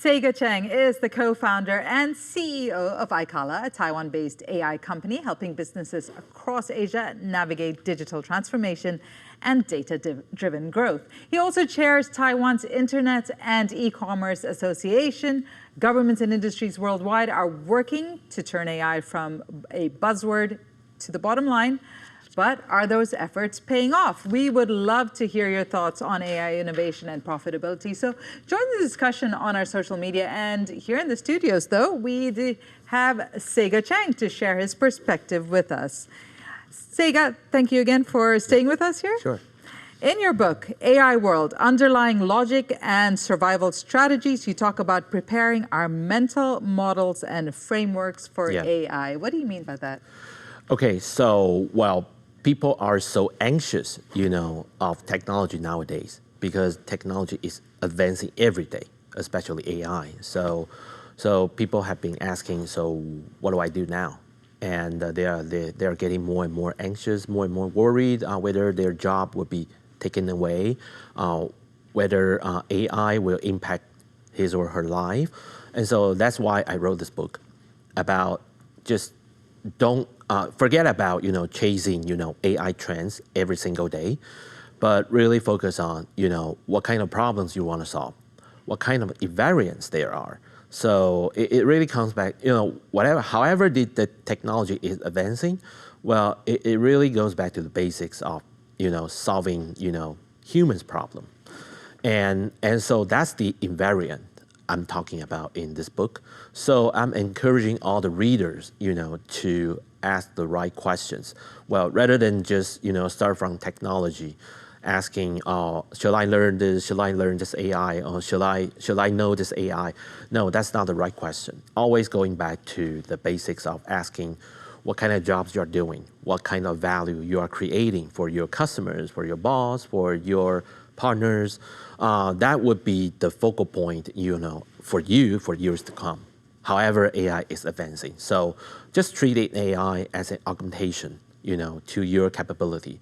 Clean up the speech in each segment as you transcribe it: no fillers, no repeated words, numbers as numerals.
Sega Cheng is the co-founder and CEO of iKala, a Taiwan-based AI company helping businesses across Asia navigate digital transformation and data-driven growth. He also chairs Taiwan's Internet and E-commerce Association. Governments and industries worldwide are working to turn AI from a buzzword to the bottom line. But are those efforts paying off? We would love to hear your thoughts on AI innovation and profitability. So join the discussion on our social media. And here in the studios, though, we have Sega Cheng to share his perspective with us. Sega, thank you again for staying with us here. Sure. In your book, AI World, Underlying Logic and Survival Strategies, you talk about preparing our mental models and frameworks for AI. What do you mean by that? Okay, so, well, people are so anxious, of technology nowadays because technology is advancing every day, especially AI. So people have been asking, so what do I do now? And they are getting more and more anxious, more and more worried whether their job will be taken away, whether AI will impact his or her life. And so that's why I wrote this book about just don't forget about chasing AI trends every single day, but really focus on what kind of problems you want to solve, what kind of invariants there are. So it really comes back, however the technology is advancing, well, it really goes back to the basics of solving humans' problem, and so that's the invariant I'm talking about in this book. So I'm encouraging all the readers, to ask the right questions. Well, rather than just, start from technology, asking, should I learn this? Should I learn this AI? Or should I know this AI? No, that's not the right question. Always going back to the basics of asking what kind of jobs you're doing, what kind of value you are creating for your customers, for your boss, for your partners. That would be the focal point, for you for years to come. However, AI is advancing. So just treat AI as an augmentation, to your capability,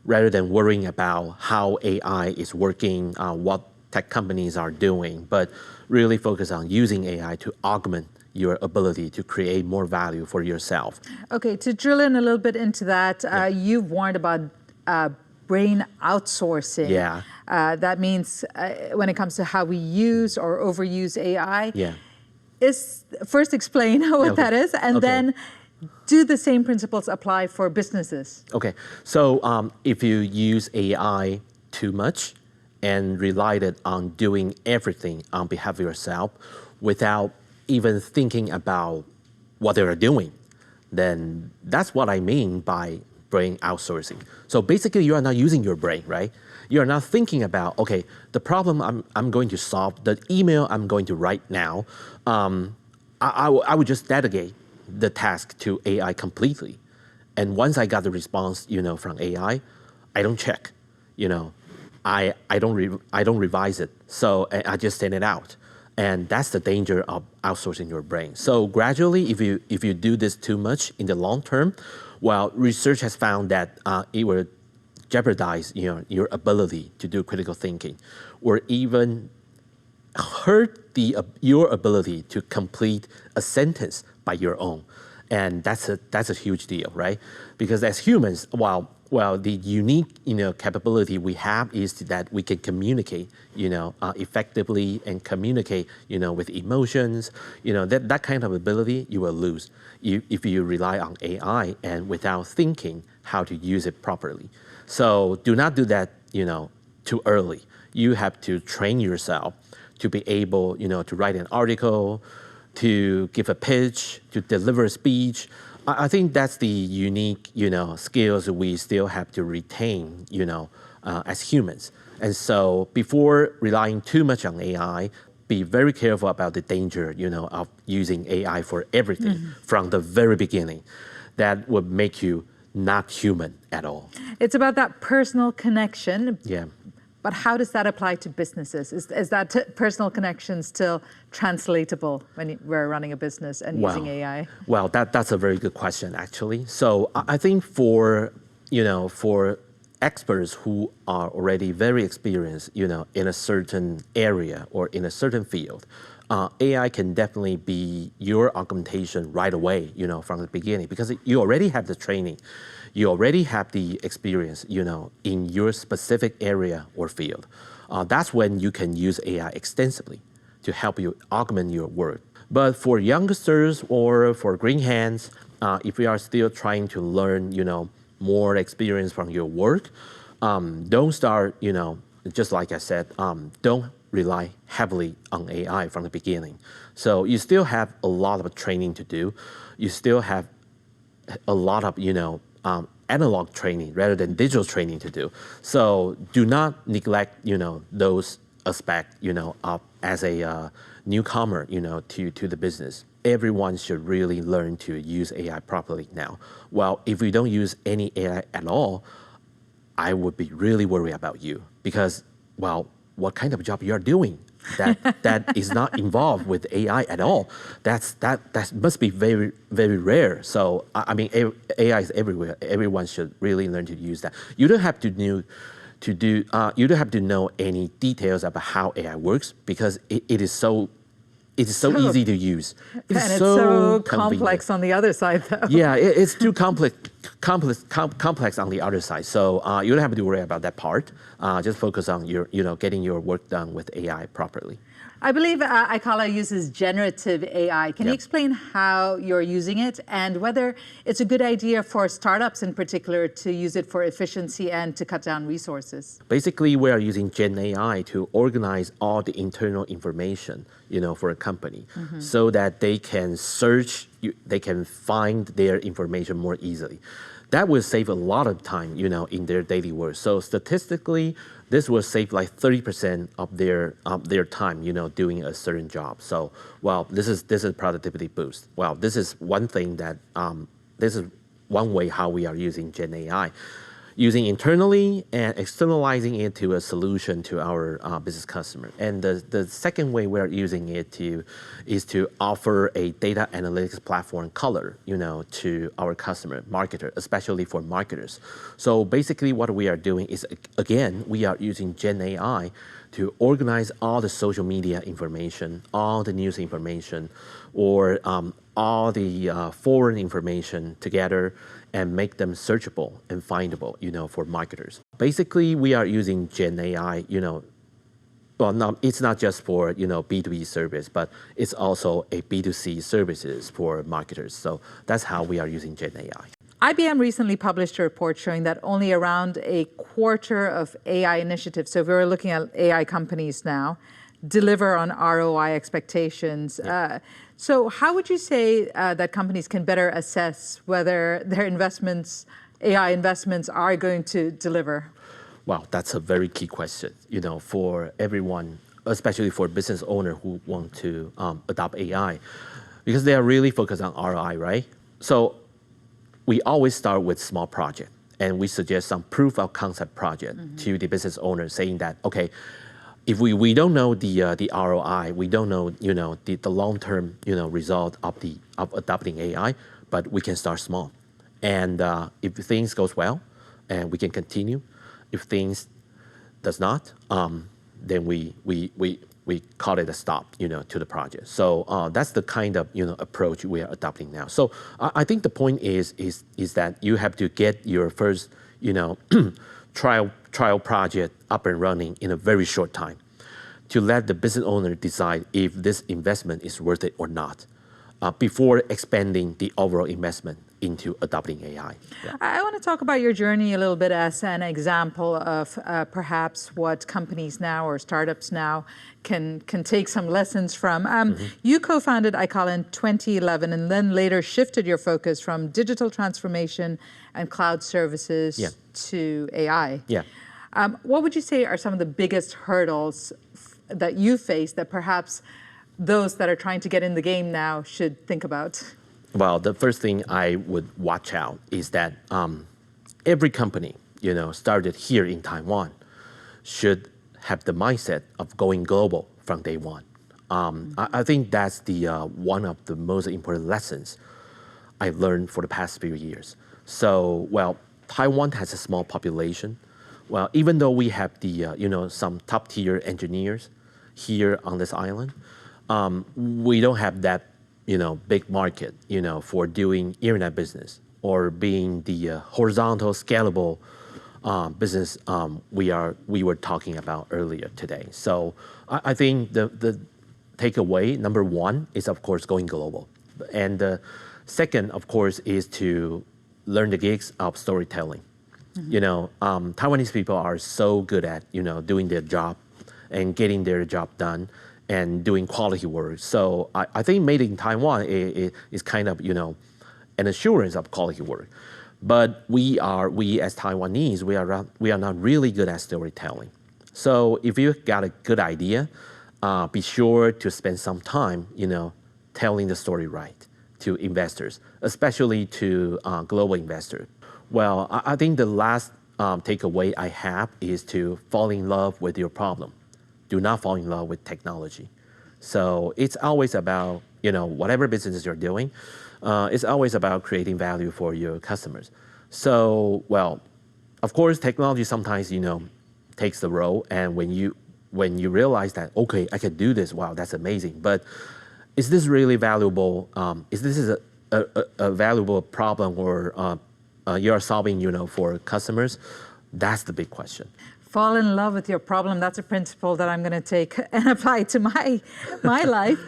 rather than worrying about how AI is working, what tech companies are doing, but really focus on using AI to augment your ability to create more value for yourself. Okay, to drill in a little bit into that, you've warned about brain outsourcing. Yeah. That means when it comes to how we use or overuse AI. Yeah. First explain what that is, and then do the same principles apply for businesses? Okay, so if you use AI too much and relied on doing everything on behalf of yourself without even thinking about what they are doing, then that's what I mean by brain outsourcing. So basically, you are not using your brain, right? You are not thinking about, okay, the problem I'm going to solve, the email I'm going to write now, I would just delegate the task to AI completely. And once I got the response, from AI, I don't check, I don't revise it. So I just send it out. And that's the danger of outsourcing your brain. So gradually, if you do this too much in the long term, well, research has found that it will jeopardize your ability to do critical thinking, or even hurt your ability to complete a sentence by your own. And that's a huge deal, right? Because as humans, while the unique capability we have is that we can communicate effectively and communicate with emotions, that kind of ability you will lose if you rely on AI and without thinking how to use it properly. So do not do that too early. You have to train yourself to be able to write an article, to give a pitch, to deliver a speech. I think that's the unique, skills we still have to retain, as humans. And so before relying too much on AI, be very careful about the danger, of using AI for everything from the very beginning. That would make you not human at all. It's about that personal connection. Yeah. But how does that apply to businesses? Is that personal connection still translatable when we're running a business and using AI? Well, that's a very good question, actually. So I think for experts who are already very experienced, in a certain area or in a certain field, AI can definitely be your augmentation right away, from the beginning, because you already have the training, you already have the experience, in your specific area or field. That's when you can use AI extensively to help you augment your work. But for youngsters or for green hands, if we are still trying to learn, more experience from your work, don't start, just like I said, don't rely heavily on AI from the beginning. So you still have a lot of training to do. You still have a lot of, analog training rather than digital training to do. So do not neglect, those aspects, as a newcomer, to the business. Everyone should really learn to use AI properly now. Well, if we don't use any AI at all, I would be really worried about you because, well, what kind of job you are doing that is not involved with AI at all? That must be very, very rare. So I mean, AI is everywhere. Everyone should really learn to use that. You don't have to you don't have to know any details about how AI works because it is so easy to use. It's so complex on the other side, though. Yeah, it's too complex on the other side. So you don't have to worry about that part. Just focus on getting your work done with AI properly. I believe iKala uses generative AI. Can you explain how you're using it and whether it's a good idea for startups in particular to use it for efficiency and to cut down resources? Basically, we are using Gen AI to organize all the internal information, for a company so that they can search, they can find their information more easily. That will save a lot of time, in their daily work. So statistically, this will save like 30% of their time, doing a certain job. So, well, this is productivity boost. Well, this is one thing that this is one way how we are using Gen AI. Using internally and externalizing it to a solution to our business customer. And the second way we're using it is to offer a data analytics platform color, to our customer marketer, especially for marketers. So basically what we are doing is, again, we are using Gen AI to organize all the social media information, all the news information, or all the foreign information together and make them searchable and findable, for marketers. Basically, we are using Gen AI, well, no, it's not just for, B2B service, but it's also a B2C services for marketers. So that's how we are using Gen AI. IBM recently published a report showing that only around a quarter of AI initiatives, so if we were looking at AI companies now, deliver on ROI expectations. Yeah. So how would you say that companies can better assess whether their investments, AI investments, are going to deliver? Well, that's a very key question, for everyone, especially for business owners who want to adopt AI, because they are really focused on ROI, right? So we always start with small project, and we suggest some proof of concept project to the business owner, saying that, okay, if we don't know the ROI, we don't know the long-term result of adopting AI, but we can start small, and if things goes well, and we can continue. If things does not, then we call it a stop to the project. So that's the kind of approach we are adopting now. So I think the point is that you have to get your first trial project up and running in a very short time to let the business owner decide if this investment is worth it or not before expanding the overall investment into adopting AI. Yeah. I want to talk about your journey a little bit as an example of perhaps what companies now or startups now can take some lessons from. You co-founded iKala in 2011 and then later shifted your focus from digital transformation and cloud services to AI. Yeah. What would you say are some of the biggest hurdles that you face that perhaps those that are trying to get in the game now should think about? Well, the first thing I would watch out is that every company, started here in Taiwan should have the mindset of going global from day one. I think that's the one of the most important lessons I've learned for the past few years. So, well, Taiwan has a small population. Well, even though we have the some top tier engineers here on this island, we don't have that, big market, for doing internet business or being the horizontal scalable business we were talking about earlier today. So I think the takeaway, number one, is of course going global. And the second, of course, is to learn the gigs of storytelling. Taiwanese people are so good at, doing their job and getting their job done and doing quality work. So I think made in Taiwan is kind of, an assurance of quality work. But we as Taiwanese, we are not really good at storytelling. So if you got a good idea, be sure to spend some time, telling the story right to investors, especially to global investors. Well, I think the last takeaway I have is to fall in love with your problem. Do not fall in love with technology. So it's always about, whatever business you're doing, it's always about creating value for your customers. So, well, of course, technology sometimes, takes the role. And when you realize that, okay, I can do this, wow, that's amazing. But is this really valuable? Is this a valuable problem or you are solving, for customers? That's the big question. Fall in love with your problem. That's a principle that I'm going to take and apply to my life.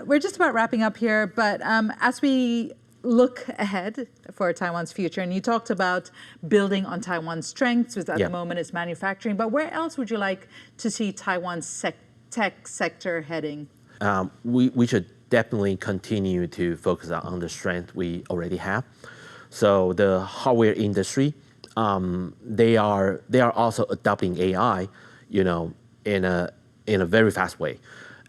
We're just about wrapping up here, but as we look ahead for Taiwan's future, and you talked about building on Taiwan's strengths, which at the moment is manufacturing, but where else would you like to see Taiwan's tech sector heading? We should definitely continue to focus on the strength we already have. So the hardware industry, they are also adopting AI, in a very fast way,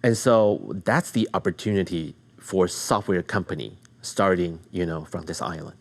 and so that's the opportunity for software company starting, from this island.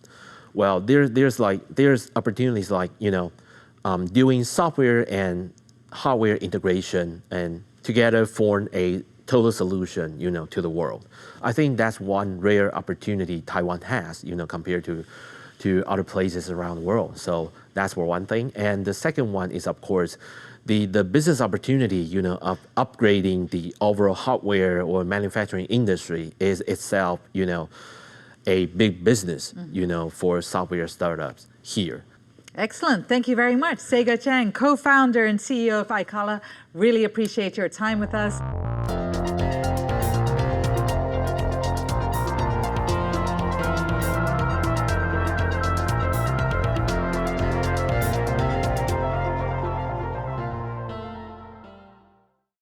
Well, there's opportunities like, doing software and hardware integration and together form a total solution, to the world. I think that's one rare opportunity Taiwan has, compared to other places around the world. So that's for one thing. And the second one is, of course, the business opportunity, of upgrading the overall hardware or manufacturing industry is itself, a big business, for software startups here. Excellent. Thank you very much. Sega Cheng, co-founder and CEO of iKala. Really appreciate your time with us.